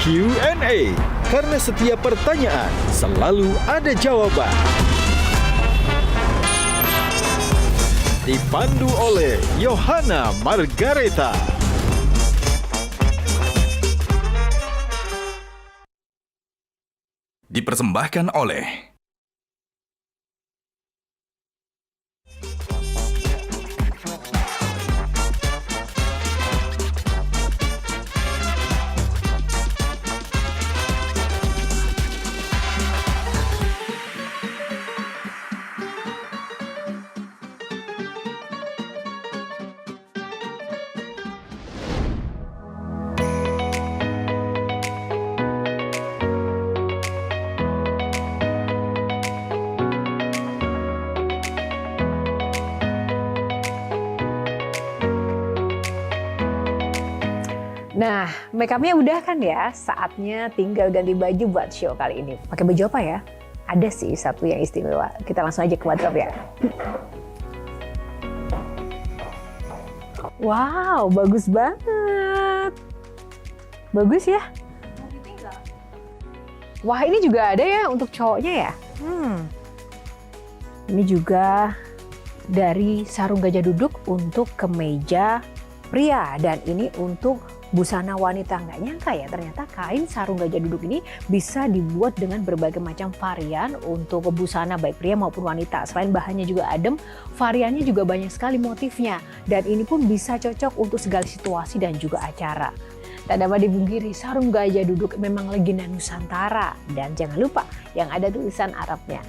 Q&A, karena setiap pertanyaan selalu ada jawaban. Dipandu oleh Yohana Margareta. Dipersembahkan oleh Nah, make up-nya udah kan ya? Saatnya tinggal ganti baju buat show kali ini. Pakai baju apa ya? Ada sih satu yang istimewa. Kita langsung aja ke wardrobe ya. Wow, bagus banget. Bagus ya? Wah, ini juga ada ya untuk cowoknya ya? Ini juga dari sarung gajah duduk untuk kemeja pria. Dan ini untuk busana wanita. Nggak nyangka ya, ternyata kain sarung gajah duduk ini bisa dibuat dengan berbagai macam varian untuk busana baik pria maupun wanita. Selain bahannya juga adem, variannya juga banyak sekali motifnya. Dan ini pun bisa cocok untuk segala situasi dan juga acara. Tak dapat dipungkiri, sarung gajah duduk memang legenda Nusantara. Dan jangan lupa yang ada tulisan Arabnya.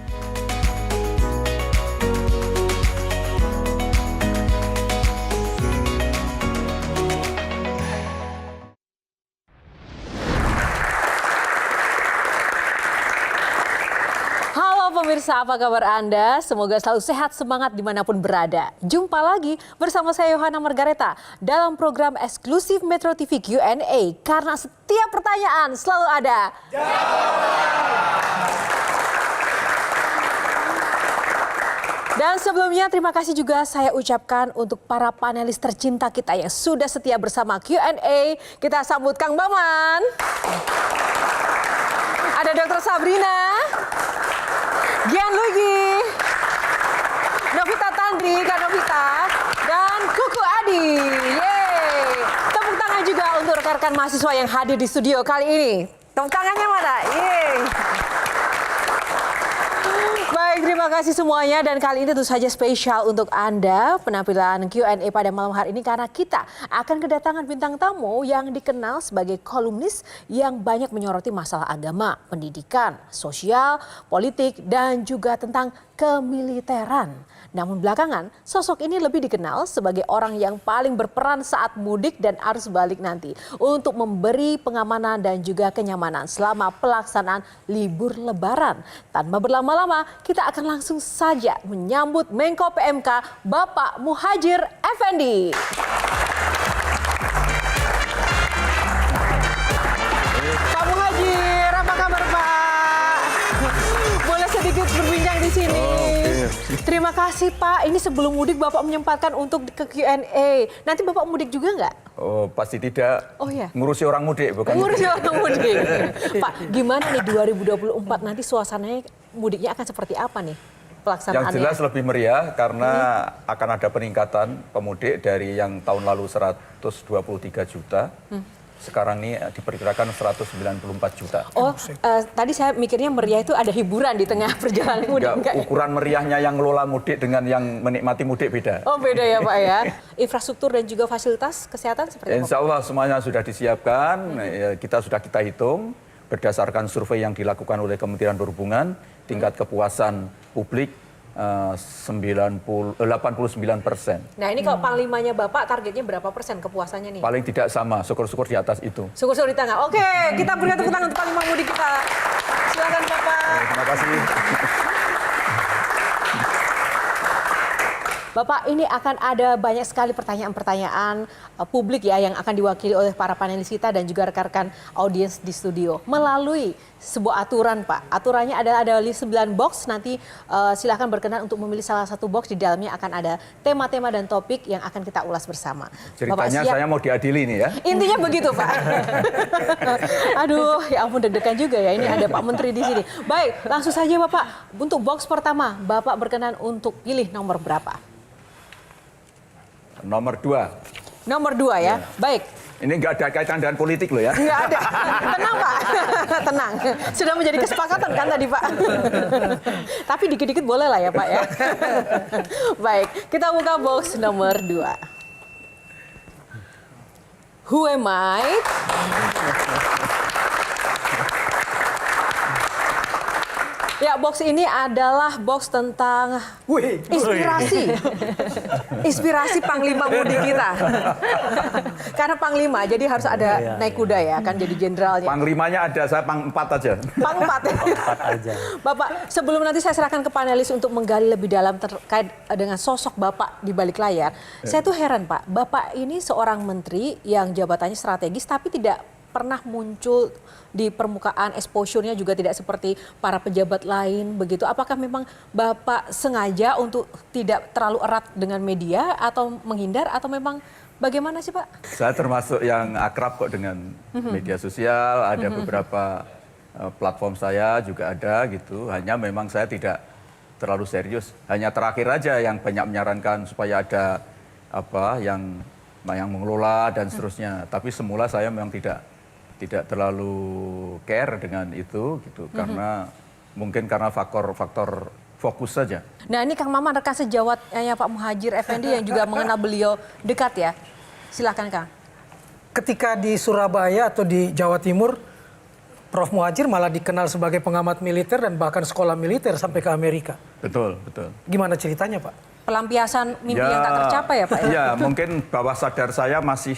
Pemirsa, apa kabar Anda? Semoga selalu sehat, semangat dimanapun berada. Jumpa lagi bersama saya Yohana Margareta dalam program eksklusif Metro TV Q&A. Karena setiap pertanyaan selalu ada Dan sebelumnya terima kasih juga saya ucapkan untuk para panelis tercinta kita yang sudah setia bersama Q&A. Kita sambut Kang Baman. Ada Dr. Sabrina. Gianluigi, Novita Tandri, Kak Novita, dan Kuku Adi. Yeay. Tepuk tangan juga untuk rekan-rekan mahasiswa yang hadir di studio kali ini. Tepuk tangannya mana? Yeay. Baik, terima kasih semuanya dan kali ini tentu saja spesial untuk Anda penampilan Q&A pada malam hari ini karena kita akan kedatangan bintang tamu yang dikenal sebagai kolumnis yang banyak menyoroti masalah agama, pendidikan, sosial, politik dan juga tentang kemiliteran. Namun belakangan sosok ini lebih dikenal sebagai orang yang paling berperan saat mudik dan arus balik nanti untuk memberi pengamanan dan juga kenyamanan selama pelaksanaan libur lebaran. Tanpa berlama-lama kita akan langsung saja menyambut Menko PMK Bapak Muhadjir Effendi. Pak Muhadjir, apa kabar Pak? Boleh sedikit berbincang di sini. Terima kasih Pak, ini sebelum mudik Bapak menyempatkan untuk ke Q&A. Nanti Bapak mudik juga nggak? Oh pasti tidak. Oh ya. Ngurusi orang mudik bukan? Ngurusi orang mudik. Pak, gimana nih 2024 nanti suasananya mudiknya akan seperti apa nih pelaksanaannya? Yang jelas lebih meriah karena akan ada peningkatan pemudik dari yang tahun lalu 123 juta. Sekarang ini diperkirakan 194 juta. Oh, tadi saya mikirnya meriah itu ada hiburan di tengah perjalanan mudik. Enggak, ukuran meriahnya yang ngelola mudik dengan yang menikmati mudik beda. Oh beda ya Pak ya. Infrastruktur dan juga fasilitas kesehatan seperti apa? Insya Allah semuanya sudah disiapkan, kita hitung berdasarkan survei yang dilakukan oleh Kementerian Perhubungan, tingkat kepuasan publik 89%. Nah ini kalau panglimanya Bapak targetnya berapa persen kepuasannya nih? Paling tidak sama, syukur-syukur di atas itu. Syukur-syukur di tengah. Oke, kita berikan tepuk tangan untuk Panglima Mudik kita. Silakan Bapak. Terima kasih. Bapak, ini akan ada banyak sekali pertanyaan-pertanyaan publik ya yang akan diwakili oleh para panelis kita dan juga rekan-rekan audiens di studio melalui sebuah aturan, Pak. Aturannya adalah ada 9 box, nanti silakan berkenan untuk memilih salah satu box. Di dalamnya akan ada tema-tema dan topik yang akan kita ulas bersama. Ceritanya saya mau diadili nih ya. Intinya begitu, Pak. Aduh, ya ampun deg-degan juga ya. Ini ada Pak Menteri di sini. Baik, langsung saja Bapak. Untuk box pertama, Bapak berkenan untuk pilih nomor berapa? Nomor 2. Nomor 2 ya. Baik. Ini nggak ada kaitan dengan politik loh ya. Nggak ada. Tenang, Pak. Tenang. Sudah menjadi kesepakatan kan tadi, Pak? Tapi dikit-dikit boleh lah ya, Pak ya. Baik, kita buka box nomor 2. Who am I? Ya, box ini adalah box tentang inspirasi. Inspirasi Panglima muda kita. Karena Panglima, jadi harus ada naik kuda ya, kan jadi jenderalnya. Panglimanya ada, saya Pang 4 aja. Pang 4 aja. Bapak, sebelum nanti saya serahkan ke panelis untuk menggali lebih dalam terkait dengan sosok Bapak di balik layar. Saya tuh heran, Pak. Bapak ini seorang menteri yang jabatannya strategis tapi tidak pernah muncul di permukaan, exposure-nya juga tidak seperti para pejabat lain begitu. Apakah memang Bapak sengaja untuk tidak terlalu erat dengan media atau menghindar atau memang bagaimana sih, Pak? Saya termasuk yang akrab kok dengan media sosial, ada beberapa platform saya juga ada gitu. Hanya memang saya tidak terlalu serius. Hanya terakhir aja yang banyak menyarankan supaya ada apa yang mengelola dan seterusnya. Tapi semula saya memang tidak terlalu care dengan itu gitu karena mungkin karena faktor fokus saja. Nah, ini Kang Maman rekan sejawatnya Pak Muhadjir Effendi yang juga mengenal beliau dekat ya. Silakan Kang. Ketika di Surabaya atau di Jawa Timur, Prof Muhadjir malah dikenal sebagai pengamat militer dan bahkan sekolah militer sampai ke Amerika. Betul, betul. Gimana ceritanya, Pak? Pelampiasan mimpi yang tak tercapai ya, Pak? Ya, mungkin bawah sadar saya masih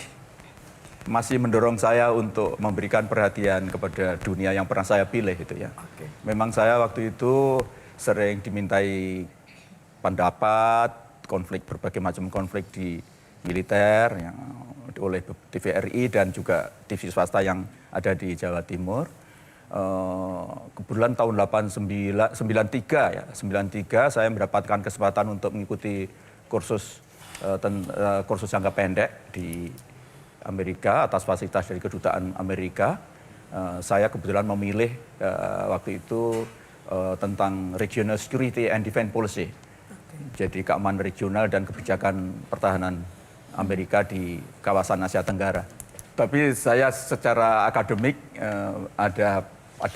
mendorong saya untuk memberikan perhatian kepada dunia yang pernah saya pilih itu ya. Memang saya waktu itu sering dimintai pendapat, berbagai macam konflik di militer yang oleh TVRI dan juga TV swasta yang ada di Jawa Timur. Kebetulan tahun 93 saya mendapatkan kesempatan untuk mengikuti kursus jangka pendek di Amerika atas fasilitas dari kedutaan Amerika. Saya kebetulan memilih waktu itu tentang regional security and defense policy. Jadi keamanan regional dan kebijakan pertahanan Amerika di kawasan Asia Tenggara. Tapi saya secara akademik ada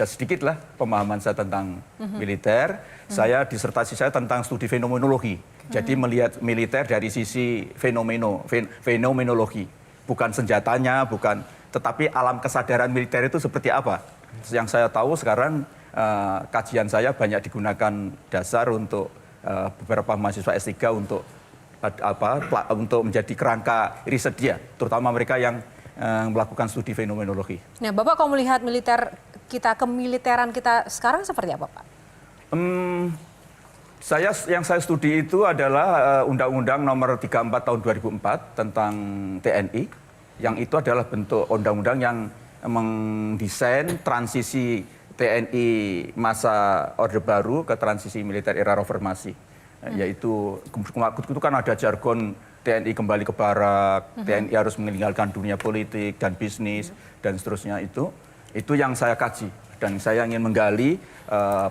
sedikit lah pemahaman saya tentang militer. Saya disertasi saya tentang studi fenomenologi. Jadi melihat militer dari sisi fenomenologi. Bukan senjatanya, tetapi alam kesadaran militer itu seperti apa. Yang saya tahu sekarang kajian saya banyak digunakan dasar untuk beberapa mahasiswa S3 untuk menjadi kerangka riset dia, terutama mereka yang melakukan studi fenomenologi. Nah, Bapak kalau melihat kemiliteran kita sekarang seperti apa, Pak? Yang saya studi itu adalah Undang-Undang Nomor 34 Tahun 2004 tentang TNI, yang itu adalah bentuk undang-undang yang mendesain transisi TNI masa Orde Baru ke transisi militer era reformasi. Yaitu itu kan ada jargon TNI kembali ke barak, TNI harus meninggalkan dunia politik dan bisnis dan seterusnya itu yang saya kaji. Dan saya ingin menggali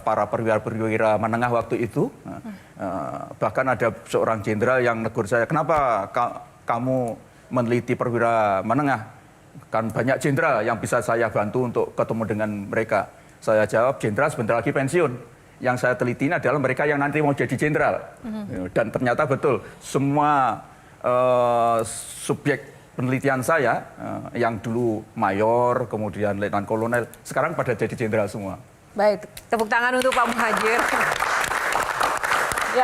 para perwira-perwira menengah waktu itu. Bahkan ada seorang jenderal yang negur saya, kenapa kamu meneliti perwira menengah? Kan banyak jenderal yang bisa saya bantu untuk ketemu dengan mereka. Saya jawab, jenderal sebentar lagi pensiun. Yang saya teliti ini adalah mereka yang nanti mau jadi jenderal. Dan ternyata betul, semua subjek penelitian saya yang dulu mayor, kemudian letnan kolonel, sekarang pada jadi jenderal semua. Baik, tepuk tangan untuk Pak Muhadjir. Ya,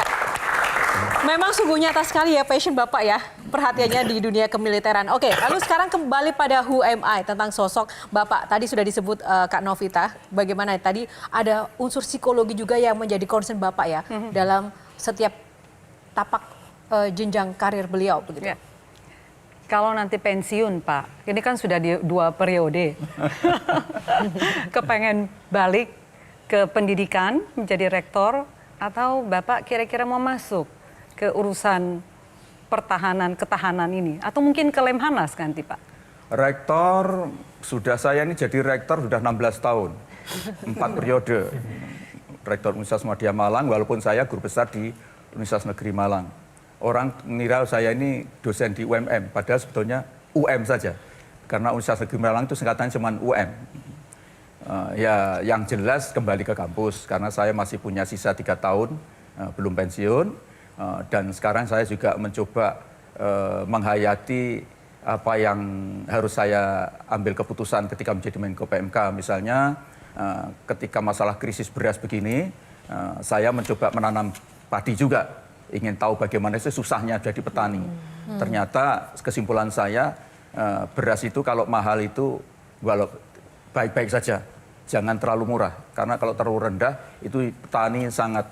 memang sungguh nyata sekali ya passion Bapak ya, perhatiannya di dunia kemiliteran. Oke, lalu sekarang kembali pada Who Am I, tentang sosok Bapak. Tadi sudah disebut Kak Novita, bagaimana tadi ada unsur psikologi juga yang menjadi concern Bapak ya, dalam setiap tapak jenjang karir beliau begitu. Ya. Kalau nanti pensiun, Pak, ini kan sudah di 2 periode. Kepengen balik ke pendidikan, menjadi rektor, atau Bapak kira-kira mau masuk ke urusan pertahanan, ketahanan ini? Atau mungkin ke Lemhanas nanti, Pak? Rektor, saya ini jadi rektor sudah 16 tahun, 4 periode. Rektor Universitas Muhammadiyah Malang, walaupun saya guru besar di Universitas Negeri Malang. Orang mengira saya ini dosen di UMM, padahal sebetulnya UM saja. Karena Universitas Negeri Malang itu singkatannya cuma UM. Ya, yang jelas kembali ke kampus, karena saya masih punya sisa 3 tahun, belum pensiun. Dan sekarang saya juga mencoba menghayati apa yang harus saya ambil keputusan ketika menjadi Menko PMK. Misalnya ketika masalah krisis beras begini, saya mencoba menanam padi juga. Ingin tahu bagaimana sih susahnya jadi petani. Ternyata kesimpulan saya, beras itu kalau mahal itu walau baik-baik saja. Jangan terlalu murah. Karena kalau terlalu rendah, itu petani sangat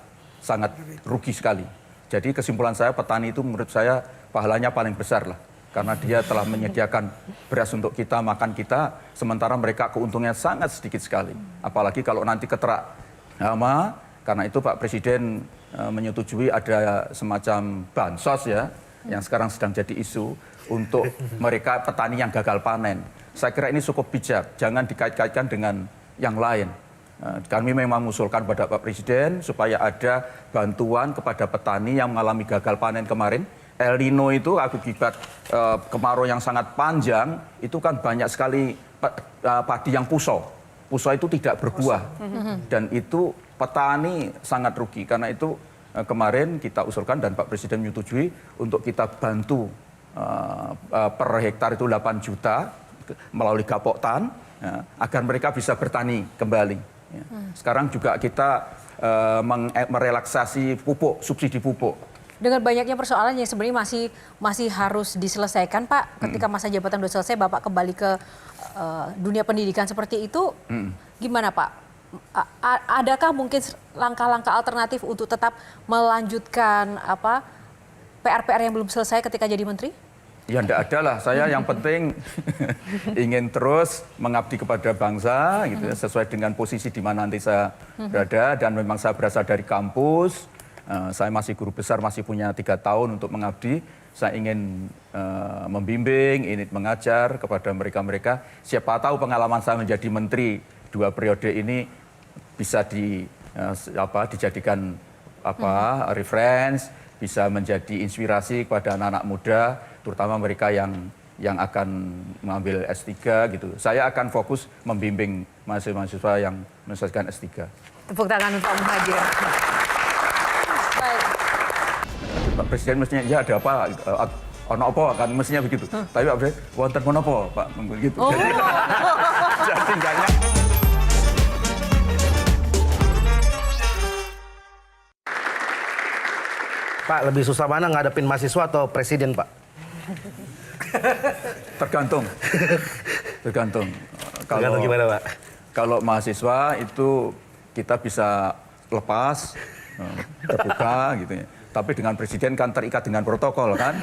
rugi sekali. Jadi kesimpulan saya, petani itu menurut saya pahalanya paling besar lah. Karena dia telah menyediakan beras untuk kita, makan kita, sementara mereka keuntungannya sangat sedikit sekali. Apalagi kalau nanti keterak hama, karena itu Pak Presiden menyetujui ada semacam bansos ya, yang sekarang sedang jadi isu untuk mereka petani yang gagal panen. Saya kira ini cukup bijak, jangan dikait-kaitkan dengan yang lain. Kami memang mengusulkan pada Pak Presiden supaya ada bantuan kepada petani yang mengalami gagal panen kemarin. El Nino itu akibat kemarau yang sangat panjang, itu kan banyak sekali padi yang puso. Puso itu tidak berbuah. Dan itu petani sangat rugi. Karena itu kemarin kita usulkan dan Pak Presiden menyetujui untuk kita bantu per hektar itu 8 juta melalui Gapoktan, agar mereka bisa bertani kembali. Sekarang juga kita merelaksasi pupuk, subsidi pupuk. Dengan banyaknya persoalan yang sebenarnya masih harus diselesaikan, Pak. Ketika masa jabatan sudah selesai, Bapak kembali ke dunia pendidikan seperti itu, gimana Pak? Adakah mungkin langkah-langkah alternatif untuk tetap melanjutkan PR-PR yang belum selesai ketika jadi menteri? Ya enggak ada lah, saya yang penting ingin terus mengabdi kepada bangsa gitu ya, sesuai dengan posisi di mana nanti saya berada, dan memang saya berasal dari kampus. Saya masih guru besar, masih punya 3 tahun untuk mengabdi. Saya ingin membimbing, ingin mengajar kepada mereka-mereka. Siapa tahu pengalaman saya menjadi menteri 2 periode ini bisa dijadikan reference, bisa menjadi inspirasi kepada anak-anak muda, terutama mereka yang akan mengambil S3 gitu. Saya akan fokus membimbing mahasiswa yang menyelesaikan S3. Tepuk tangan untuk Pak Muhadjir. Pak Presiden mestinya, ya ada apa, ono apa kan mestinya begitu. Tapi Pak Presiden, wonten menapa Pak, begitu. Oh. Jadi enggaknya. Pak, lebih susah mana ngadepin mahasiswa atau presiden, Pak? Tergantung. Tergantung Gimana, Pak? Kalau mahasiswa itu kita bisa lepas, terbuka gitu ya. Tapi dengan presiden kan terikat dengan protokol kan.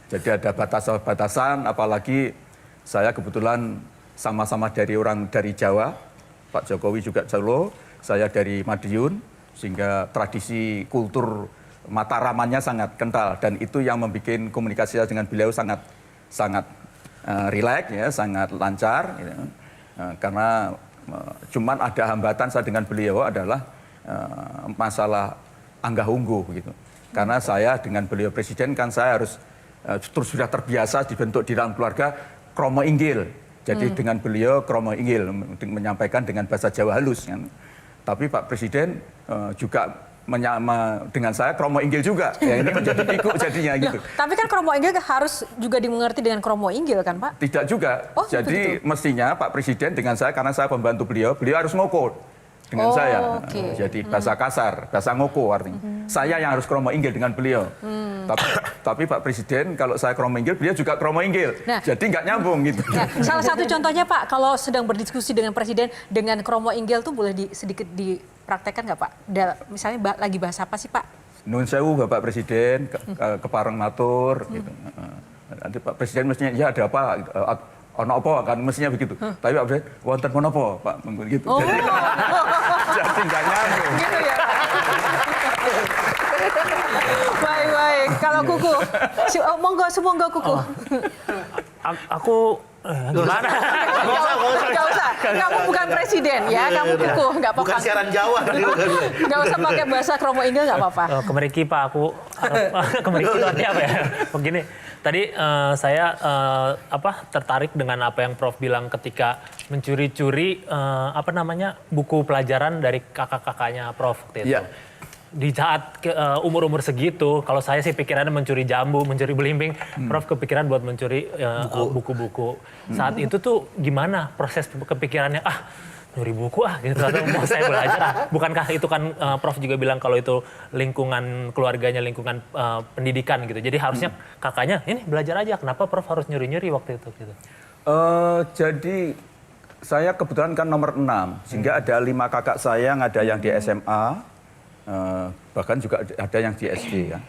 Jadi ada batasan-batasan, apalagi saya kebetulan sama-sama dari Jawa. Pak Jokowi juga Solo, saya dari Madiun, sehingga tradisi kultur Mataramannya sangat kental, dan itu yang membuat komunikasi saya dengan beliau sangat rileks ya, sangat lancar gitu. Karena cuman ada hambatan saya dengan beliau adalah masalah anggah ungguh gitu. Karena saya dengan beliau presiden kan saya harus terus sudah terbiasa dibentuk di dalam keluarga kromo inggil. Jadi dengan beliau kromo inggil menyampaikan dengan bahasa Jawa halus kan. Tapi Pak Presiden juga dengan saya kromo inggil juga. Ya ini menjadi pikuk jadinya gitu. Tapi kan kromo inggil harus juga dimengerti dengan kromo inggil kan, Pak? Tidak juga. Oh, jadi betul. Mestinya Pak Presiden dengan saya, karena saya pembantu beliau harus ngoko dengan saya. Okay. Jadi bahasa kasar, bahasa ngoko artinya. Saya yang harus kromo inggil dengan beliau. Tapi Pak Presiden kalau saya kromo inggil, beliau juga kromo inggil. Nah. Jadi nggak nyambung gitu. Nah, salah satu contohnya Pak, kalau sedang berdiskusi dengan Presiden dengan kromo inggil tuh boleh sedikit dipraktekkan nggak Pak? Misalnya lagi bahas apa sih Pak? Nun sewu Bapak Presiden, kepareng matur gitu. Nanti Pak Presiden mestinya ya ada apa gitu. Ono apa kan mestinya begitu. Tapi Pak Presiden wonten menapa Pak gitu. Oh. Jadi nggak nyambung. Gitu ya. Baik. Kalau Kuku, monggo Kuku. Aku gimana? Nggak usah. Kamu bukan presiden ya, kamu Kuku, nggak apa-apa. Bukan siaran Jawa. Nggak usah pakai bahasa kromo inggil, nggak apa-apa. Kemeriki Pak, aku kemeriki itu artinya apa ya? Begini, tadi saya tertarik dengan apa yang Prof bilang ketika mencuri-curi buku pelajaran dari kakak-kakaknya Prof waktu itu. Iya. Di saat umur-umur segitu, kalau saya sih pikirannya mencuri jambu, mencuri belimbing, Prof kepikiran buat mencuri buku-buku. Saat itu tuh gimana proses kepikirannya, nyuri buku gitu, atau mau saya belajar. Bukankah itu kan Prof juga bilang kalau itu lingkungan keluarganya, lingkungan pendidikan gitu. Jadi harusnya kakaknya, ini belajar aja, kenapa Prof harus nyuri-nyuri waktu itu gitu? Jadi saya kebetulan kan nomor 6, sehingga ada 5 kakak saya yang ada yang di SMA, bahkan juga ada yang di SD ya.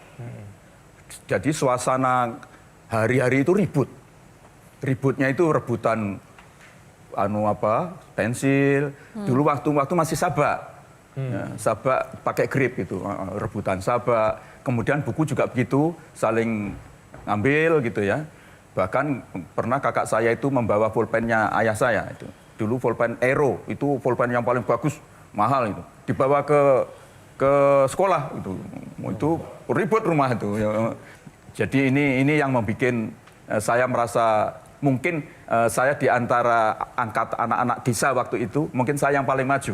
Jadi suasana hari-hari itu ribut. Ributnya itu rebutan pensil. Dulu waktu masih sabak. Ya, sabak pakai grip itu, rebutan sabak. Kemudian buku juga begitu, saling ngambil gitu ya. Bahkan pernah kakak saya itu membawa pulpennya ayah saya itu. Dulu pulpen Aero, itu pulpen yang paling bagus, mahal itu. Dibawa ke sekolah itu ribut rumah itu. Jadi ini yang membuat saya merasa mungkin saya di antara angkat anak-anak desa waktu itu mungkin saya yang paling maju.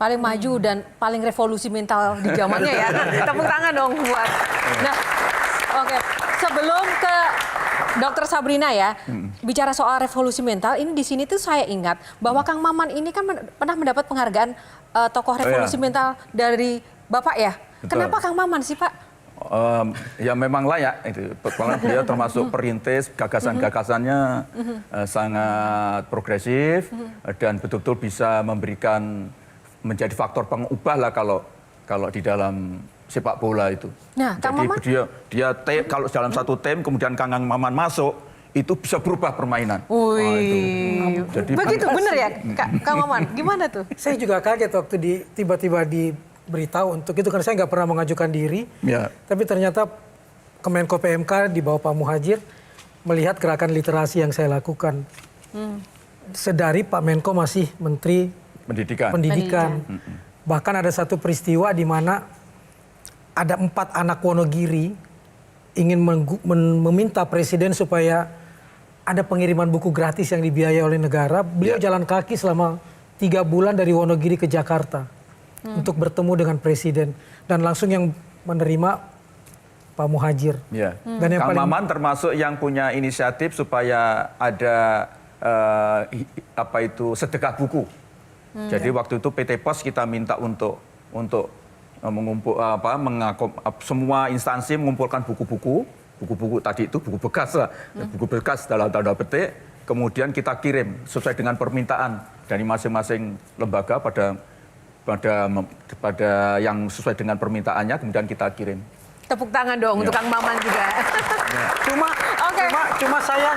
Paling maju dan paling revolusi mental di zamannya ya. Tepuk tangan dong buat. Nah, oke. Sebelum ke Dokter Sabrina ya, bicara soal revolusi mental, ini di sini tuh saya ingat bahwa Kang Maman ini kan pernah mendapat penghargaan tokoh revolusi mental dari Bapak ya. Betul. Kenapa Kang Maman sih Pak? Ya memang layak itu. Karena beliau termasuk perintis, gagasan-gagasannya sangat progresif dan betul-betul bisa menjadi faktor pengubah lah kalau di dalam sepak bola itu. Nah, Kang Maman? Dia kalau dalam satu tim kemudian Kang Maman masuk itu bisa berubah permainan. Wih, begitu bener ya Kang Maman? Gimana tuh? Saya juga kaget waktu tiba-tiba diberitahu untuk itu, karena saya nggak pernah mengajukan diri. Ya. Tapi ternyata Kemenko PMK di bawah Pak Muhadjir melihat gerakan literasi yang saya lakukan. Sedari Pak Menko masih Menteri Pendidikan. Bahkan ada satu peristiwa di mana ada 4 anak Wonogiri ingin meminta Presiden supaya ada pengiriman buku gratis yang dibiayai oleh negara. Beliau jalan kaki selama 3 bulan dari Wonogiri ke Jakarta untuk bertemu dengan Presiden, dan langsung yang menerima Pak Muhadjir. Ya. Dan yang Kang paling Maman termasuk yang punya inisiatif supaya ada sedekah buku. Jadi waktu itu PT Pos kita minta untuk semua instansi mengumpulkan buku-buku tadi itu buku bekas lah, buku bekas dalam tanda petik, kemudian kita kirim sesuai dengan permintaan dari masing-masing lembaga pada yang sesuai dengan permintaannya, kemudian kita kirim. Tepuk tangan dong untuk Kang Maman juga. Cuma saya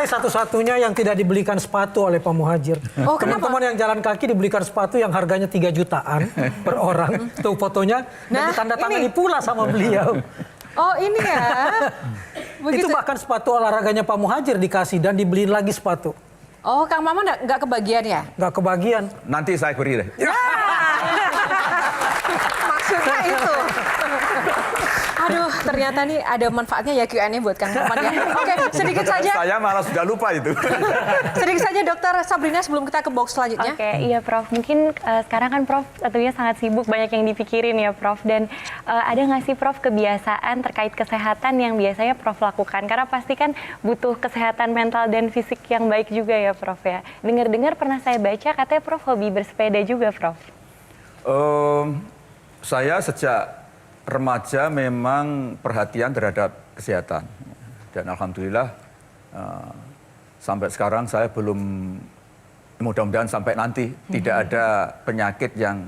satu-satunya yang tidak dibelikan sepatu oleh Pak Muhadjir. Oh, kenapa? Teman-teman yang jalan kaki dibelikan sepatu yang harganya 3 jutaan per orang. Tuh fotonya, dan ditandatangani pula sama beliau. Oh ini ya. Itu bahkan sepatu olahraganya Pak Muhadjir dikasih dan dibeliin lagi sepatu. Oh, Kang Maman nggak kebagian ya? Nggak kebagian. Nanti saya beri deh. Maksudnya itu. Aduh, ternyata nih ada manfaatnya ya Q&A buat Kang Maman ya. Oke, sedikit saja. Saya malah sudah lupa itu. Sedikit saja Dokter Sabrina sebelum kita ke box selanjutnya. Oke, iya Prof. Mungkin sekarang kan Prof tentunya sangat sibuk, banyak yang dipikirin ya Prof. Dan ada nggak sih Prof kebiasaan terkait kesehatan yang biasanya Prof lakukan? Karena pasti kan butuh kesehatan mental dan fisik yang baik juga ya Prof ya. Dengar-dengar pernah saya baca katanya Prof hobi bersepeda juga Prof. Saya sejak remaja memang perhatian terhadap kesehatan. Dan alhamdulillah sampai sekarang saya belum, mudah-mudahan sampai nanti tidak ada penyakit yang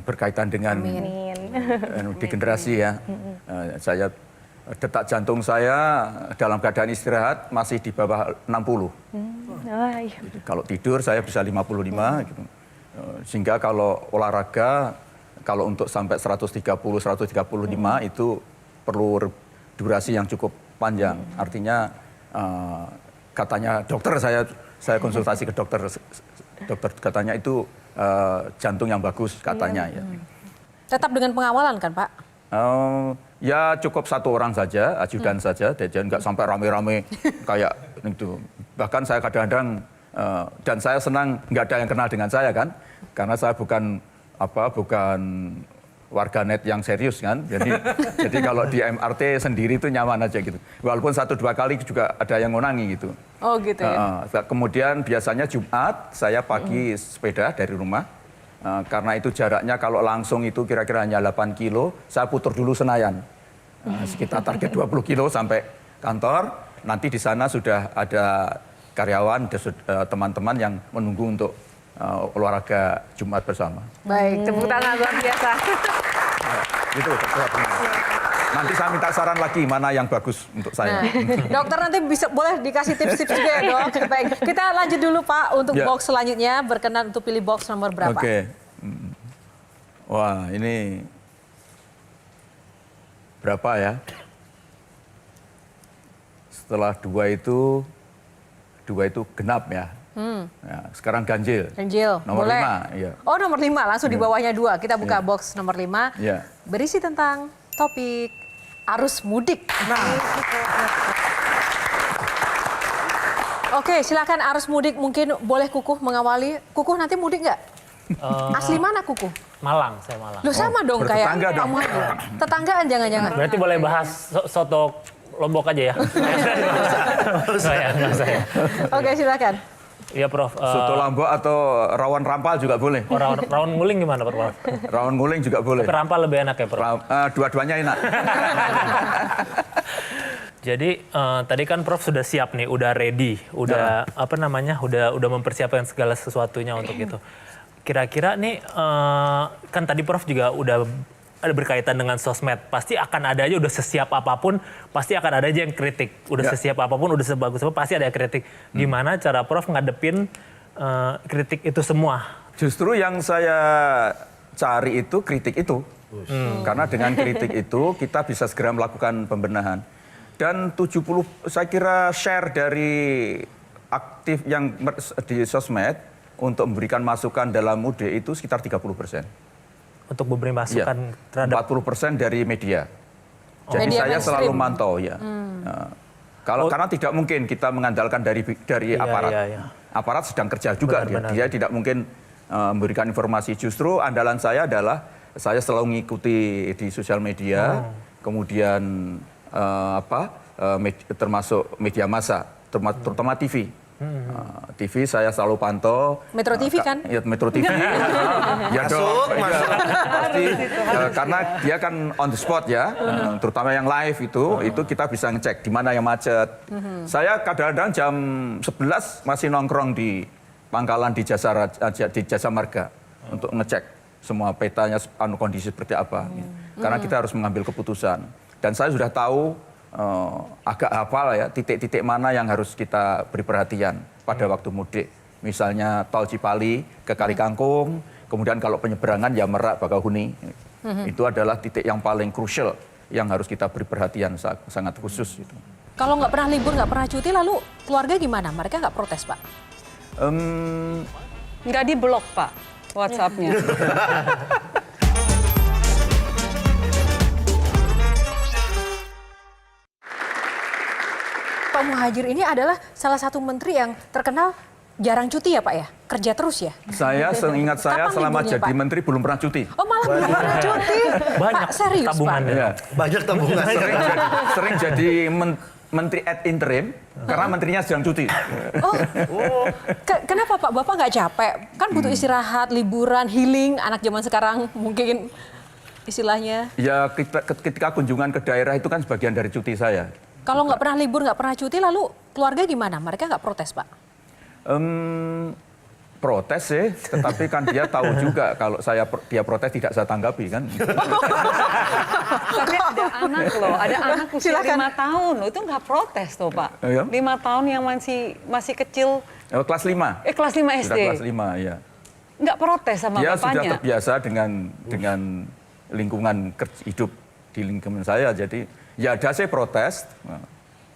berkaitan dengan degenerasi ya. Saya detak jantung saya dalam keadaan istirahat masih di bawah 60. Jadi, kalau tidur saya bisa 55 gitu. Sehingga kalau olahraga kalau untuk sampai 130 135 itu perlu durasi yang cukup panjang. Artinya katanya dokter, saya konsultasi ke dokter katanya itu jantung yang bagus katanya ya. Tetap dengan pengawalan kan Pak? Ya cukup satu orang saja, ajudan saja, dan nggak sampai rame-rame kayak itu. Bahkan saya kadang-kadang dan saya senang nggak ada yang kenal dengan saya kan, karena saya bukan warganet yang serius kan. Jadi kalau di MRT sendiri itu nyaman aja gitu. Walaupun 1-2 kali juga ada yang ngonangi gitu. Oh gitu ya. Kemudian biasanya Jumat saya pagi sepeda dari rumah. Karena itu jaraknya kalau langsung itu kira-kira hanya 8 kilo, saya putar dulu Senayan. Sekitar target 20 kilo sampai kantor. Nanti di sana sudah ada karyawan, teman-teman yang menunggu untuk olahraga Jumat bersama. Baik, tepuk tangan luar biasa. Itu. Nanti saya minta saran lagi mana yang bagus untuk saya. Dokter nanti boleh dikasih tips-tips juga ya dok. Baik, kita lanjut dulu Pak untuk box selanjutnya. Berkenan untuk pilih box nomor berapa? Oke. Wah ini berapa ya? Setelah dua itu genap ya. Ya, sekarang ganjil. Ganjil, Nomor boleh. 5. Ya. Oh nomor 5, langsung di bawahnya 2. Kita buka box nomor 5. Ya. Berisi tentang topik arus mudik. Oke, silakan arus mudik mungkin boleh Kukuh mengawali. Kukuh nanti mudik nggak? Asli mana Kukuh? Malang, saya Malang. Loh sama dong kayak bertetangga dong. kamu aja. Tetanggaan jangan-jangan. Berarti boleh bahas soto Lombok aja ya? Nggak saya. Oke, silakan. Iya Prof. Soto Lombok atau rawon rampal juga boleh. Rawon nguling gimana Prof? Rawon nguling juga boleh. Tapi rampal lebih enak ya Prof? Dua-duanya enak. Jadi tadi kan Prof sudah siap nih, udah ready, udah udah mempersiapkan segala sesuatunya untuk itu. Kira-kira nih kan tadi Prof juga udah ada berkaitan dengan sosmed, pasti akan ada aja, udah sesiap apapun pasti akan ada aja yang kritik, udah sesiap apapun, udah sebagus apapun pasti ada yang kritik. Gimana cara Prof ngadepin kritik itu semua? Justru yang saya cari itu kritik itu, karena dengan kritik itu kita bisa segera melakukan pembenahan. Dan 70 saya kira share dari aktif yang di sosmed untuk memberikan masukan dalam UD itu sekitar 30%. Untuk memberi masukan terhadap 40% dari media. Jadi media saya mainstream. selalu mantau ya. Karena tidak mungkin kita mengandalkan dari aparat. Aparat sedang kerja juga dia tidak mungkin memberikan informasi. Justru andalan saya adalah saya selalu mengikuti di sosial media, kemudian termasuk media massa, terutama TV. TV saya selalu pantau. Metro TV kan? Ya, Metro TV. Ya dong. Pasti karena dia kan on the spot ya, terutama yang live itu kita bisa ngecek di mana yang macet. Saya kadang-kadang jam 11 masih nongkrong di pangkalan di Jasa Marga untuk ngecek semua petanya kondisi seperti apa. Karena kita harus mengambil keputusan. Dan saya sudah tahu agak hafal ya titik-titik mana yang harus kita beri perhatian pada waktu mudik. Misalnya tol Cipali ke Kali Kangkung, kemudian kalau penyeberangan ya Merak Bakauheni. Itu adalah titik yang paling krusial yang harus kita beri perhatian sangat khusus. Gitu. Kalau nggak pernah libur, nggak pernah cuti, lalu keluarga gimana? Mereka nggak protes Pak? Nggak di-blok Pak WhatsApp-nya. Pak Muhadjir ini adalah salah satu menteri yang terkenal jarang cuti ya Pak ya? Kerja terus ya? Saya seingat saya Kapan selama liburnya, jadi Pak? menteri belum pernah cuti. Oh malah belum pernah cuti? Banyak Pak serius tabungannya. Pak? Ya. Banyak tabungan. Sering jadi menteri ad interim karena menterinya sedang cuti. Oh, kenapa Pak? Bapak nggak capek? Kan butuh istirahat, liburan, healing, anak zaman sekarang mungkin istilahnya. Ya ketika kunjungan ke daerah itu kan sebagian dari cuti saya. Kalau nggak pernah libur, nggak pernah cuti, lalu keluarga gimana? Mereka nggak protes Pak? Protes sih, tetapi kan dia tahu juga kalau dia protes tidak saya tanggapi kan. Tapi ada anak loh, ada anak usia 5 tahun loh, itu nggak protes tuh Pak. Iya. 5 tahun yang masih kecil. Kelas 5. Kelas 5 SD. Sudah kelas 5, ya. Nggak protes sama Dia bapaknya. sudah terbiasa dengan lingkungan hidup di lingkungan saya, jadi ya ada sih protes.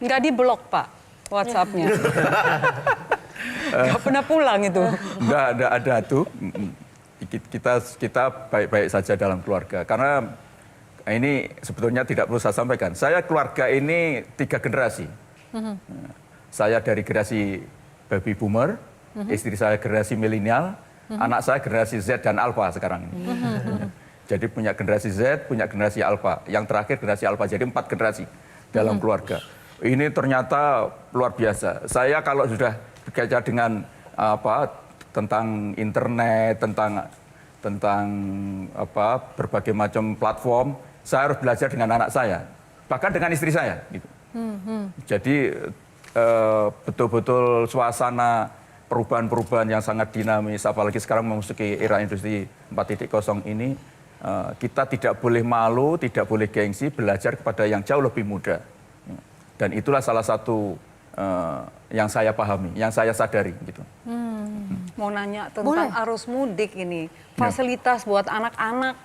Nggak diblok Pak WhatsApp-nya. Nggak pernah pulang itu. Nggak ada tuh. Kita baik-baik saja dalam keluarga. Karena ini sebetulnya tidak perlu saya sampaikan. Saya keluarga ini 3 generasi. Saya dari generasi baby boomer, istri saya generasi milenial, anak saya generasi Z dan Alpha sekarang ini. Jadi punya generasi Z, punya generasi Alpha. Yang terakhir generasi Alpha, jadi 4 generasi dalam keluarga. Ini ternyata luar biasa. Saya kalau sudah berkaca dengan tentang internet, tentang berbagai macam platform, saya harus belajar dengan anak saya, bahkan dengan istri saya. Gitu. Jadi betul-betul suasana perubahan-perubahan yang sangat dinamis, apalagi sekarang memasuki era industri 4.0 ini, kita tidak boleh malu, tidak boleh gengsi, belajar kepada yang jauh lebih muda. Dan itulah salah satu yang saya pahami, yang saya sadari gitu. Mau nanya tentang arus mudik ini, fasilitas buat anak-anak,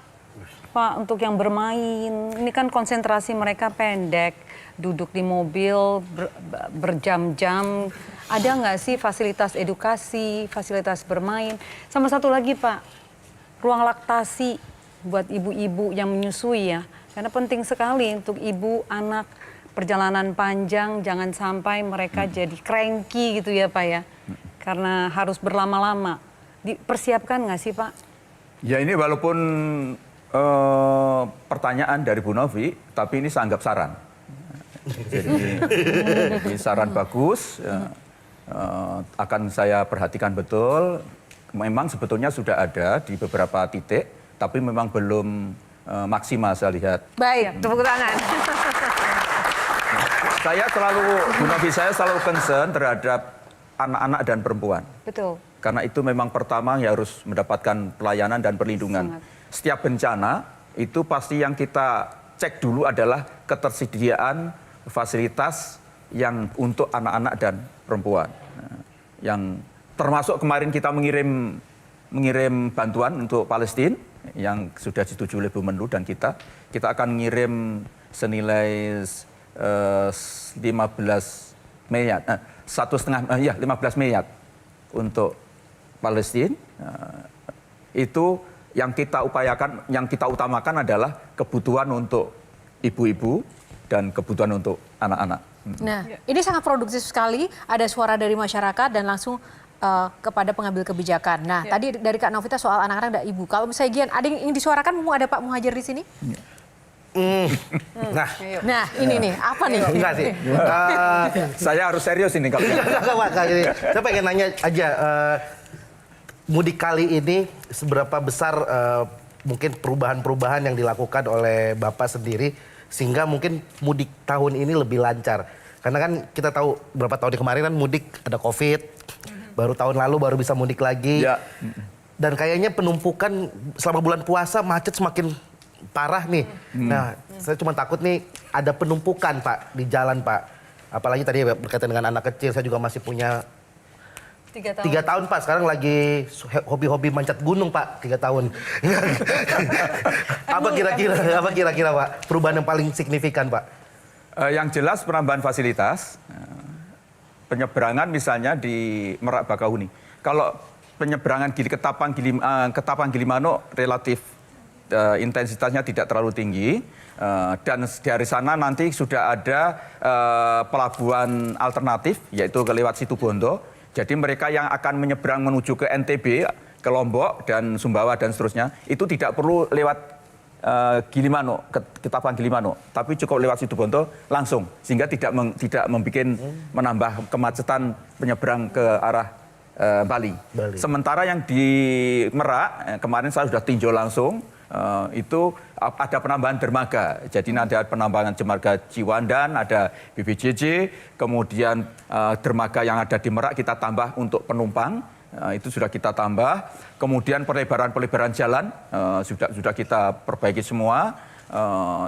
Pak, untuk yang bermain. Ini kan konsentrasi mereka pendek, duduk di mobil berjam-jam. Ada nggak sih fasilitas edukasi, fasilitas bermain? Sama satu lagi Pak, ruang laktasi buat ibu-ibu yang menyusui ya, karena penting sekali untuk ibu, anak. Perjalanan panjang, jangan sampai mereka jadi cranky gitu ya Pak ya. Karena harus berlama-lama. Dipersiapkan nggak sih Pak? Ya ini walaupun pertanyaan dari Bu Novi, tapi ini saya anggap saran. Jadi saran bagus, akan saya perhatikan betul. Memang sebetulnya sudah ada di beberapa titik, tapi memang belum maksimal saya lihat. Baik, tepuk tangan. Bu Novi, saya selalu concern terhadap anak-anak dan perempuan. Betul. Karena itu memang pertama yang harus mendapatkan pelayanan dan perlindungan. Setiap bencana, itu pasti yang kita cek dulu adalah ketersediaan fasilitas yang untuk anak-anak dan perempuan. Yang termasuk kemarin kita mengirim bantuan untuk Palestina, yang sudah disetujui oleh Bu Menlu dan kita akan mengirim senilai 15 miliar, 15 miliar untuk Palestina. Itu yang kita upayakan, yang kita utamakan adalah kebutuhan untuk ibu-ibu dan kebutuhan untuk anak-anak. Nah, ini sangat produktif sekali. Ada suara dari masyarakat dan langsung kepada pengambil kebijakan. Nah, tadi dari Kak Novita soal anak-anak dan ibu. Kalau misalnya Gian, ada yang ingin disuarakan, mumpung ada Pak Muhajir di sini? Nah, ini nih, apa nih? Enggak sih. Saya harus serius ini kalau. Saya pengen nanya aja, mudik kali ini seberapa besar mungkin perubahan-perubahan yang dilakukan oleh Bapak sendiri sehingga mungkin mudik tahun ini lebih lancar. Karena kan kita tahu beberapa tahun kemarin kan mudik ada COVID, baru tahun lalu baru bisa mudik lagi. Ya. Dan kayaknya penumpukan selama bulan puasa macet semakin parah nih. Nah, saya cuma takut nih ada penumpukan Pak di jalan Pak. Apalagi tadi berkaitan dengan anak kecil, saya juga masih punya 3 tahun Pak. Sekarang lagi hobi-hobi manjat gunung Pak, 3 tahun. Apa kira-kira Pak perubahan yang paling signifikan Pak? Yang jelas penambahan fasilitas, penyeberangan misalnya di Merak Bakahuni. Kalau penyeberangan Ketapang Gilimanuk relatif intensitasnya tidak terlalu tinggi, dan dari sana nanti sudah ada pelabuhan alternatif yaitu lewat Situbondo. Jadi mereka yang akan menyeberang menuju ke NTB, ke Lombok dan Sumbawa dan seterusnya itu tidak perlu lewat Gilimanuk, Ketapang Gilimanuk, tapi cukup lewat Situbondo langsung, sehingga tidak menambah kemacetan penyeberang ke arah Bali. Sementara yang di Merak kemarin saya sudah tinjau langsung. itu ada penambahan dermaga. Jadi nanti ada penambahan dermaga Ciwandan, ada BBJJ, kemudian dermaga yang ada di Merak kita tambah untuk penumpang, itu sudah kita tambah. Kemudian pelebaran jalan sudah kita perbaiki semua,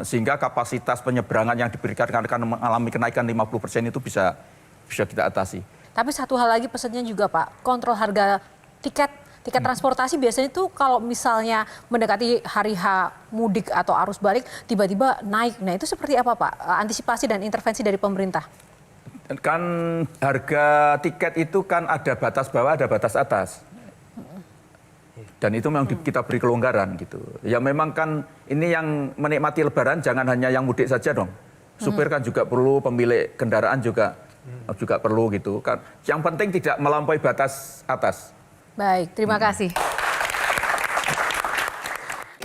sehingga kapasitas penyeberangan yang diberikan akan mengalami kenaikan 50% itu bisa kita atasi. Tapi satu hal lagi pesannya juga Pak, kontrol harga tiket transportasi biasanya tuh kalau misalnya mendekati hari H mudik atau arus balik tiba-tiba naik. Nah itu seperti apa Pak? Antisipasi dan intervensi dari pemerintah? Kan harga tiket itu kan ada batas bawah, ada batas atas. Dan itu memang kita beri kelonggaran gitu. Ya memang kan ini yang menikmati lebaran jangan hanya yang mudik saja dong. Supir kan juga perlu, pemilik kendaraan juga perlu gitu kan. Yang penting tidak melampaui batas atas. Baik, terima kasih.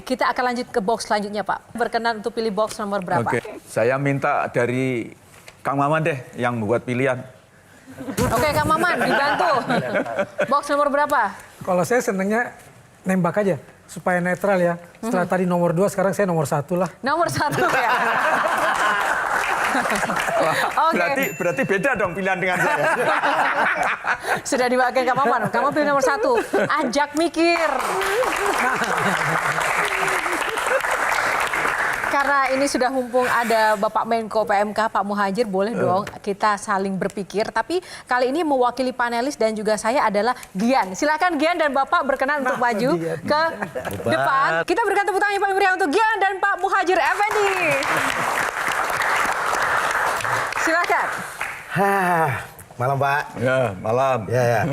Kita akan lanjut ke box selanjutnya, Pak. Berkenan untuk pilih box nomor berapa? Oke, saya minta dari Kang Maman deh yang buat pilihan. Oke, Kang Maman, dibantu. Box nomor berapa? Kalau saya senangnya nembak aja supaya netral ya. Setelah tadi nomor 2, sekarang saya nomor 1 lah. Nomor 1 ya. Oke. Berarti beda dong pilihan dengan saya. Sudah diwakilkan Kang Maman. Kamu pilih nomor 1. Ajak mikir. Karena ini sudah mumpung ada Bapak Menko PMK Pak Muhadjir, boleh dong kita saling berpikir. Tapi kali ini mewakili panelis dan juga saya adalah Gian. Silakan Gian dan Bapak berkenan untuk maju ke depan. Kita berikan tepuk tangan yang paling meriah untuk Gian dan Pak Muhadjir Effendi. Silakan. Malam Pak. Ya, malam. Ya.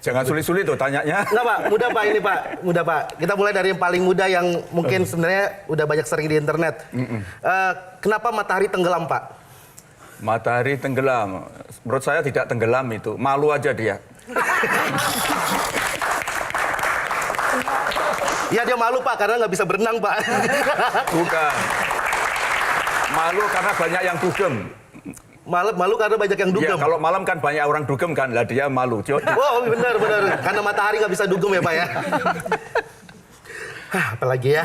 Jangan sulit-sulit tuh tanyanya. Enggak Pak, mudah Pak ini Pak. Mudah Pak. Kita mulai dari yang paling muda yang mungkin sebenarnya udah banyak sering di internet. Kenapa matahari tenggelam Pak? Matahari tenggelam. Menurut saya tidak tenggelam itu. Malu aja dia. Ya dia malu Pak karena nggak bisa berenang Pak. Bukan. Malu karena banyak yang dugem. Malu karena banyak yang dugem. Iya, kalau malam kan banyak orang dugem kan, lah dia malu. Oh benar. Karena matahari nggak bisa dugem ya Pak ya. Apalagi ya.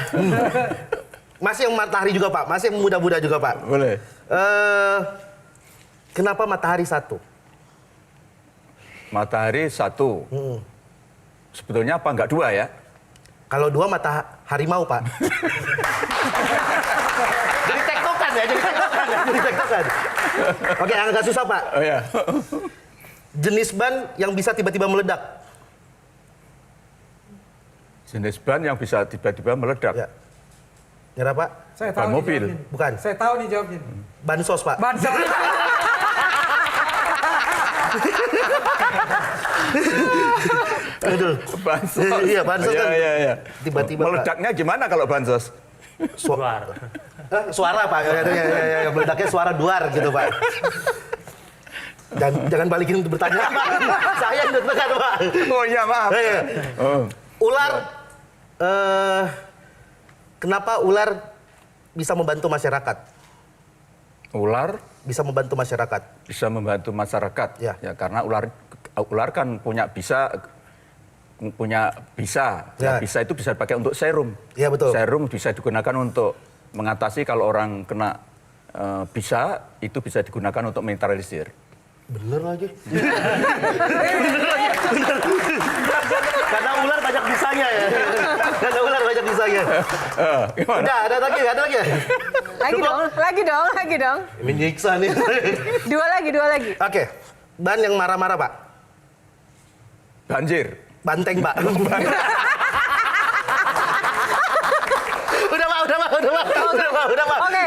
Masih yang matahari juga Pak, masih yang muda-muda juga Pak. Boleh. Kenapa matahari 1? Matahari 1. Sebetulnya apa enggak 2 ya? Kalau 2 mata harimau Pak. Jadi tektokan ya, jadi tektokan. Oke, yang agak susah Pak. Oh ya. Jenis ban yang bisa tiba-tiba meledak. Jenis ban yang bisa tiba-tiba meledak. Ya. Nyerah Pak? Saya Ban tahu mobil. nih jawabnya. Bukan. Saya tahu nih jawabnya. Bansos Pak. Bansos. Betul. Bansos. Iya, bansos kan. Iya. Tiba-tiba Pak. Meledaknya gimana kalau bansos? Suara Pak. Ya, meledaknya suara duar gitu Pak. Jangan balikin untuk bertanya Pak. Saya yang deg-degan Pak. Oh iya, maaf. Ular, kenapa ular bisa membantu masyarakat? Ular Bisa membantu masyarakat. bisa membantu masyarakat. Ya. Ya, karena ular kan punya bisa. Ya. Bisa itu bisa dipakai untuk serum. Iya, betul. Serum bisa digunakan untuk mengatasi kalau orang kena bisa, itu bisa digunakan untuk menetralisir. Bener lagi. Karena ular banyak bisanya ya. Udah, ada lagi ya? Lagi dong. Menyiksa nih. Dua lagi. Oke, ban yang marah-marah Pak. Banjir. Banteng Pak. Udah Pak. Oke.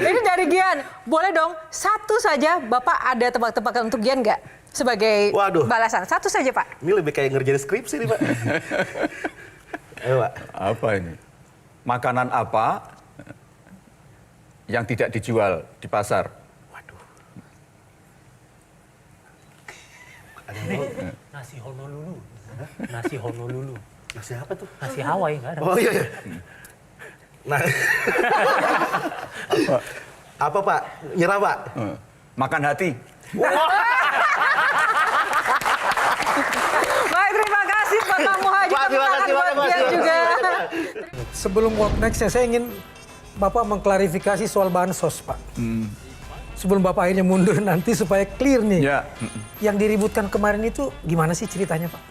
Ini dari Gian. Boleh dong, 1 saja Bapak ada tebak-tebakan untuk Gian nggak? Sebagai balasan. 1 saja Pak. Ini lebih kayak ngerjain skripsi nih Pak. Ayo Pak. Apa ini? Makanan apa yang tidak dijual di pasar? Waduh. Nasi Honolulu. Nasi Honolulu. Nasi apa tuh? Nasi Hawaii nggak ada. Oh iya. Nah. Apa Pak? Nyerah Pak? Makan hati. Baik, terima kasih Bapak Muhadjir. Pak, terima kasih. Juga. Sebelum what next, saya ingin Bapak mengklarifikasi soal bansos, Pak. Sebelum Bapak akhirnya mundur nanti supaya clear nih. Ya. Yang diributkan kemarin itu gimana sih ceritanya, Pak?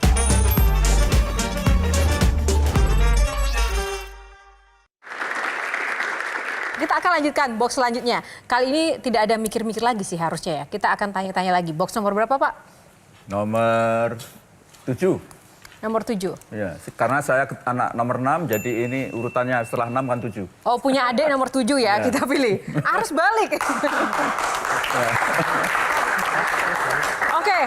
Kita akan lanjutkan box selanjutnya. Kali ini tidak ada mikir-mikir lagi sih harusnya ya. Kita akan tanya-tanya lagi. Box nomor berapa, Pak? Nomor 7. Nomor 7. Ya, karena saya anak nomor 6, jadi ini urutannya setelah 6 kan 7. Oh, punya adik nomor 7 ya, kita pilih. Arus balik. Oke,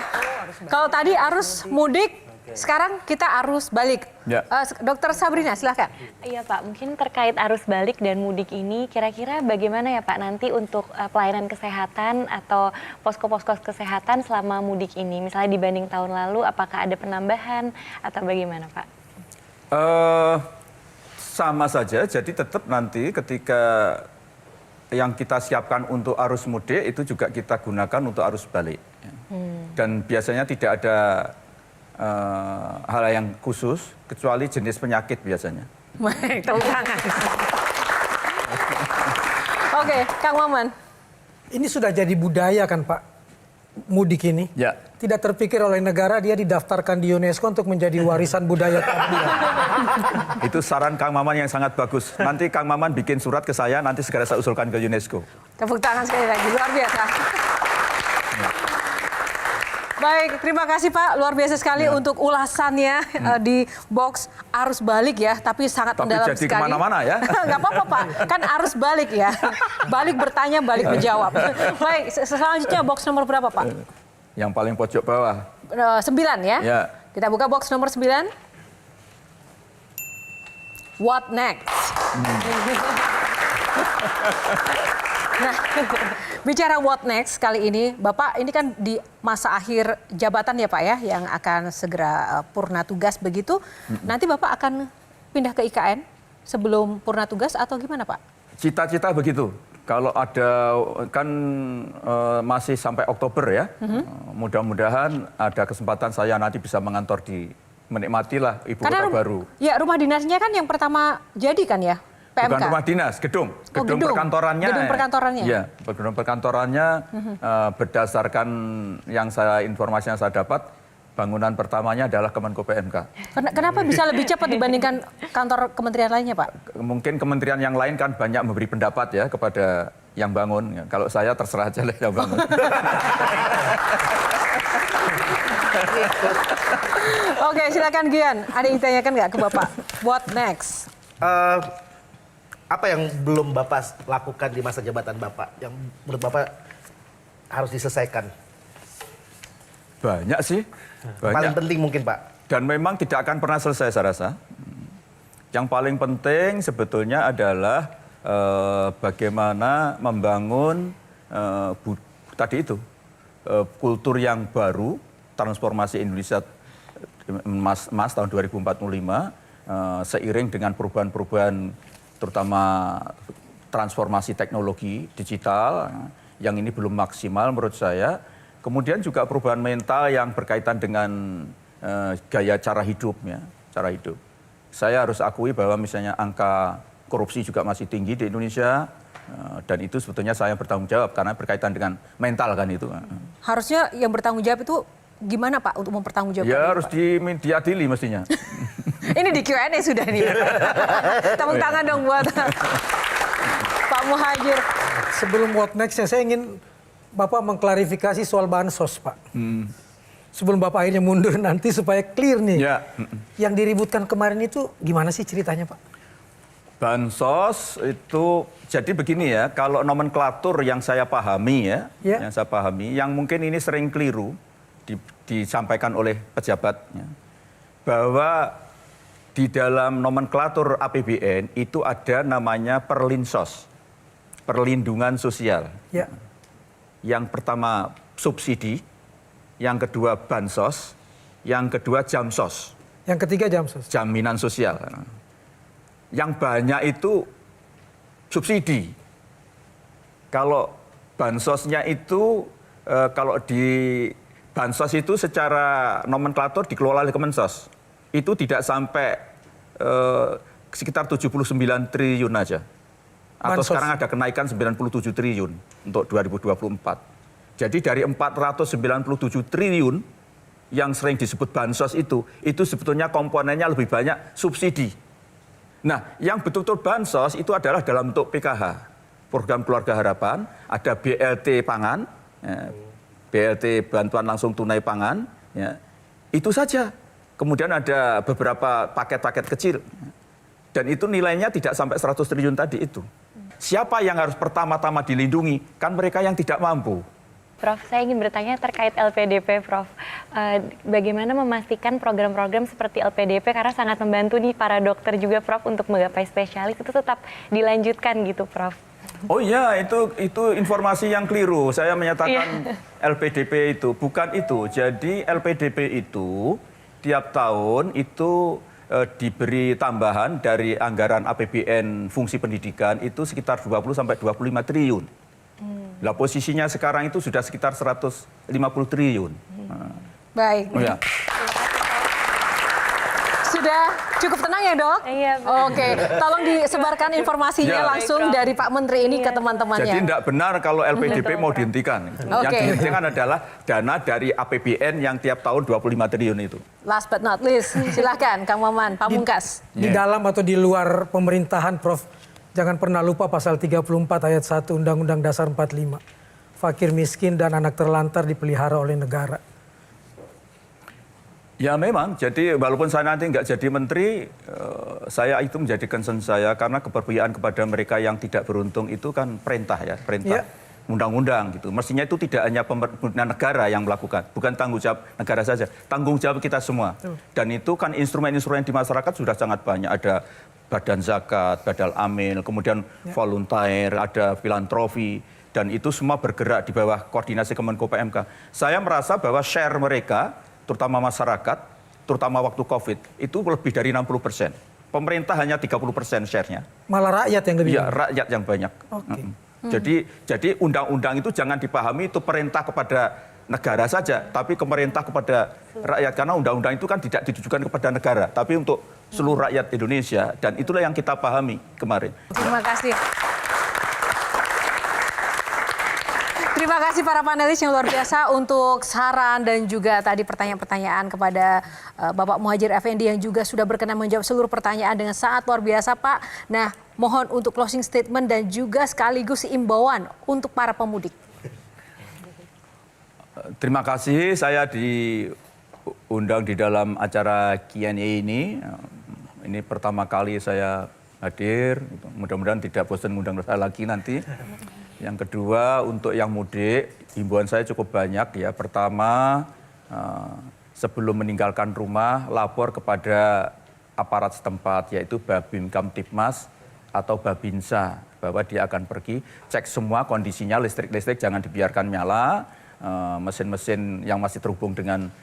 kalau tadi arus mudik, sekarang kita arus balik. Ya. Dokter Sabrina, silakan. Iya Pak, mungkin terkait arus balik dan mudik ini kira-kira bagaimana ya Pak nanti untuk pelayanan kesehatan atau posko-posko kesehatan selama mudik ini? Misalnya dibanding tahun lalu, apakah ada penambahan atau bagaimana Pak? Sama saja, jadi tetap nanti ketika yang kita siapkan untuk arus mudik itu juga kita gunakan untuk arus balik. Dan biasanya tidak ada hal yang khusus, kecuali jenis penyakit biasanya. Baik, tepuk tangan. Oke, Kang Maman. Ini sudah jadi budaya kan Pak, mudik ini? Ya. Tidak terpikir oleh negara dia didaftarkan di UNESCO untuk menjadi warisan budaya dunia. Itu saran Kang Maman yang sangat bagus. Nanti Kang Maman bikin surat ke saya, nanti segera saya usulkan ke UNESCO. Tepuk tangan sekali lagi, luar biasa. Baik, terima kasih Pak. Luar biasa sekali untuk ulasannya di box arus balik ya. Tapi sangat mendalam jadi sekali. kemana-mana ya. Nggak apa-apa Pak, kan arus balik ya. Balik bertanya, balik menjawab. Baik, selanjutnya box nomor berapa Pak? Yang paling pojok bawah. 9 ya? Ya. Kita buka box nomor 9. What next? Nah, bicara what next kali ini, Bapak ini kan di masa akhir jabatan ya Pak ya, yang akan segera purna tugas begitu. Nanti Bapak akan pindah ke IKN sebelum purna tugas atau gimana Pak? Cita-cita begitu. Kalau ada, kan masih sampai Oktober ya. Mudah-mudahan ada kesempatan saya nanti bisa mengantor menikmatilah ibu kota baru. Ya, rumah dinasnya kan yang pertama jadi kan ya? PMK. Bukan rumah dinas, gedung perkantorannya. Gedung perkantorannya. Iya, gedung perkantorannya berdasarkan yang informasi yang saya dapat, bangunan pertamanya adalah Kemenko PMK. Kenapa bisa lebih cepat dibandingkan kantor kementerian lainnya, Pak? Mungkin kementerian yang lain kan banyak memberi pendapat ya kepada yang bangun. Kalau saya terserah aja lah yang bangun. Oke, silakan Gian. Ada yang ditanyakan nggak ke Bapak? What next? Apa yang belum Bapak lakukan di masa jabatan Bapak yang menurut Bapak harus diselesaikan? Banyak sih. Banyak. Paling penting mungkin Pak. Dan memang tidak akan pernah selesai saya rasa. Yang paling penting sebetulnya adalah bagaimana membangun tadi itu kultur yang baru, transformasi Indonesia Mas tahun 2045 seiring dengan perubahan-perubahan terutama transformasi teknologi digital yang ini belum maksimal menurut saya. Kemudian juga perubahan mental yang berkaitan dengan gaya cara hidup ya, cara hidup. Saya harus akui bahwa misalnya angka korupsi juga masih tinggi di Indonesia dan itu sebetulnya saya bertanggung jawab karena berkaitan dengan mental kan itu. Harusnya yang bertanggung jawab itu gimana Pak untuk mempertanggungjawabkan? Ya harus diadili mestinya. Ini di Q&A sudah nih. Tepuk tangan dong buat Pak Muhadjir. Sebelum what next, saya ingin Bapak mengklarifikasi soal bansos, Pak. Sebelum Bapak akhirnya mundur nanti supaya clear nih. Ya. Yang diributkan kemarin itu gimana sih ceritanya, Pak? Bansos itu jadi begini ya, kalau nomenklatur yang saya pahami ya, yang mungkin ini sering keliru disampaikan oleh pejabatnya, bahwa di dalam nomenklatur APBN itu ada namanya perlinsos, perlindungan sosial. Ya. Yang pertama subsidi, yang kedua bansos, yang kedua jamsos. Yang ketiga jamsos. Jaminan sosial. Yang banyak itu subsidi. Kalau bansosnya itu, kalau di bansos itu secara nomenklatur dikelola oleh Kemensos. Itu tidak sampai sekitar 79 triliun aja. Atau Bansos. sekarang ada kenaikan 97 triliun untuk 2024. Jadi dari 497 triliun yang sering disebut bansos itu sebetulnya komponennya lebih banyak subsidi. Nah, yang betul-betul bansos itu adalah dalam bentuk PKH, program keluarga harapan, ada BLT pangan, BLT bantuan langsung tunai pangan, ya, itu saja. Kemudian ada beberapa paket-paket kecil, dan itu nilainya tidak sampai 100 triliun tadi itu. Siapa yang harus pertama-tama dilindungi? Kan mereka yang tidak mampu. Prof, saya ingin bertanya terkait LPDP, Prof. Bagaimana memastikan program-program seperti LPDP, karena sangat membantu nih para dokter juga, Prof, untuk menggapai spesialis, itu tetap dilanjutkan gitu, Prof? Oh iya, itu informasi yang keliru. Saya menyatakan LPDP itu, bukan itu. Jadi LPDP itu tiap tahun itu diberi tambahan dari anggaran APBN fungsi pendidikan itu sekitar 20 sampai 25 triliun. Lah posisinya sekarang itu sudah sekitar 150 triliun. Baik. Oh ya. Sudah cukup tenang ya, Dok? Iya, Bu. Oke, tolong disebarkan informasinya Ya. langsung dari Pak Menteri ini ke Jadi teman-temannya. tidak benar kalau LPDP mau dihentikan. Yang Oke. dihentikan adalah dana dari APBN yang tiap tahun 25 triliun itu. Last but not least, silahkan Kang Maman, Pamungkas. Di dalam atau di luar pemerintahan, Prof, jangan pernah lupa pasal 34 ayat 1 Undang-Undang Dasar 45. Fakir miskin dan anak terlantar dipelihara oleh negara. Ya memang, jadi walaupun saya nanti nggak jadi menteri, saya itu menjadi concern saya karena keberpihakan kepada mereka yang tidak beruntung itu kan perintah ya, perintah undang-undang gitu. Mestinya itu tidak hanya pemerintah negara yang melakukan, bukan tanggung jawab negara saja, tanggung jawab kita semua. Dan itu kan instrumen-instrumen di masyarakat sudah sangat banyak, ada badan zakat, badal amil, kemudian volunteer, ada filantropi, dan itu semua bergerak di bawah koordinasi Kemenko PMK. Saya merasa bahwa share mereka, terutama masyarakat, terutama waktu COVID, itu lebih dari 60%. Pemerintah hanya 30% share-nya. Malah rakyat yang lebih Iya, rakyat yang banyak. Oke. Jadi undang-undang itu jangan dipahami itu perintah kepada negara saja, tapi pemerintah kepada rakyat. Karena undang-undang itu kan tidak ditujukan kepada negara, tapi untuk seluruh rakyat Indonesia. Dan itulah yang kita pahami kemarin. Terima kasih. Terima kasih para panelis yang luar biasa untuk saran dan juga tadi pertanyaan-pertanyaan kepada Bapak Muhadjir Effendi yang juga sudah berkenan menjawab seluruh pertanyaan dengan sangat luar biasa, Pak. Nah, mohon untuk closing statement dan juga sekaligus imbauan untuk para pemudik. Terima kasih, saya diundang di dalam acara Q&A ini. Ini pertama kali saya hadir, mudah-mudahan tidak bosan ngundang saya lagi nanti. Yang kedua, untuk yang mudik, himbauan saya cukup banyak ya. Pertama, sebelum meninggalkan rumah, lapor kepada aparat setempat, yaitu Babin Kamtipmas atau Babinsa, bahwa dia akan pergi, cek semua kondisinya, listrik-listrik jangan dibiarkan nyala, mesin-mesin yang masih terhubung dengan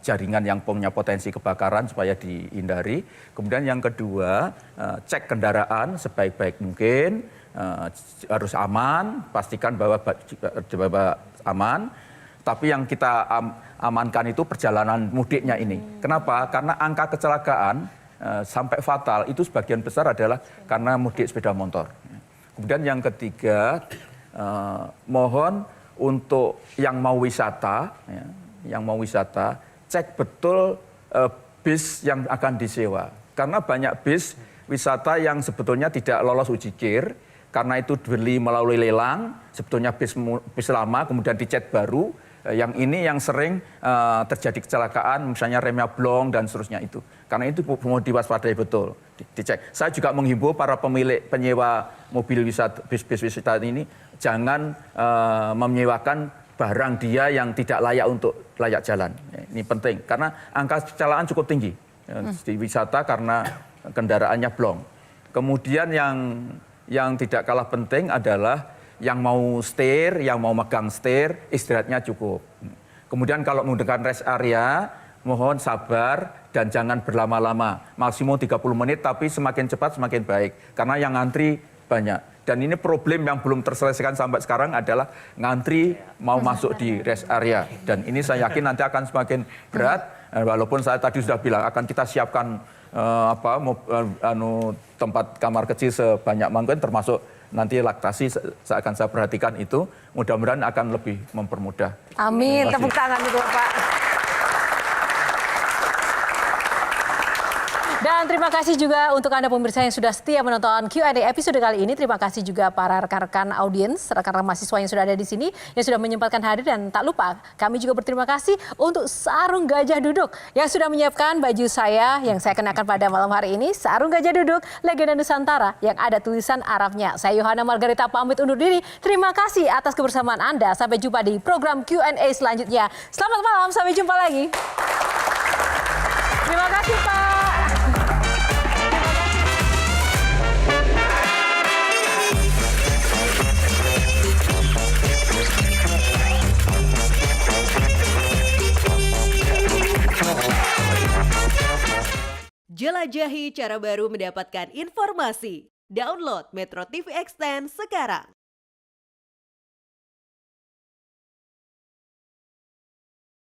jaringan yang punya potensi kebakaran supaya dihindari. Kemudian yang kedua, cek kendaraan sebaik-baik mungkin, harus aman, pastikan bahwa aman. Tapi yang kita amankan itu perjalanan mudiknya ini. Kenapa? Karena angka kecelakaan sampai fatal itu sebagian besar adalah karena mudik sepeda motor. Kemudian yang ketiga, mohon untuk yang mau wisata, cek betul bis yang akan disewa. Karena banyak bis wisata yang sebetulnya tidak lolos uji kir, karena itu dibeli melalui lelang, sebetulnya bis lama, kemudian dicet baru. Yang ini yang sering terjadi kecelakaan, misalnya remnya blong dan seterusnya itu. Karena itu mau diwaspadai betul, dicek. Saya juga menghimbau para pemilik penyewa mobil wisata, bis wisata ini, jangan menyewakan barang dia yang tidak layak untuk layak jalan. Ini penting, karena angka kecelakaan cukup tinggi di wisata karena kendaraannya blong. Kemudian yang tidak kalah penting adalah yang mau setir, yang mau megang setir, istirahatnya cukup. Kemudian kalau menggunakan rest area, mohon sabar dan jangan berlama-lama. Maksimum 30 menit, tapi semakin cepat semakin baik. Karena yang ngantri banyak. Dan ini problem yang belum terselesaikan sampai sekarang adalah ngantri mau masuk di rest area. Dan ini saya yakin nanti akan semakin berat. Walaupun saya tadi sudah bilang akan kita siapkan tempat kamar kecil sebanyak mungkin, termasuk nanti laktasi akan saya perhatikan itu. Mudah-mudahan akan lebih mempermudah. Amin, tepuk tangan untuk Bapak. Dan terima kasih juga untuk Anda pemirsa yang sudah setia menonton Q&A episode kali ini. Terima kasih juga para rekan-rekan audiens, rekan-rekan mahasiswa yang sudah ada di sini, yang sudah menyempatkan hadir. Dan tak lupa, kami juga berterima kasih untuk Sarung Gajah Duduk yang sudah menyiapkan baju saya yang saya kenakan pada malam hari ini. Sarung Gajah Duduk, legenda Nusantara yang ada tulisan Arabnya. Saya Yohana Margarita pamit undur diri. Terima kasih atas kebersamaan Anda. Sampai jumpa di program Q&A selanjutnya. Selamat malam, sampai jumpa lagi. Terima kasih, Pak. Jelajahi cara baru mendapatkan informasi. Download Metro TV Extend sekarang.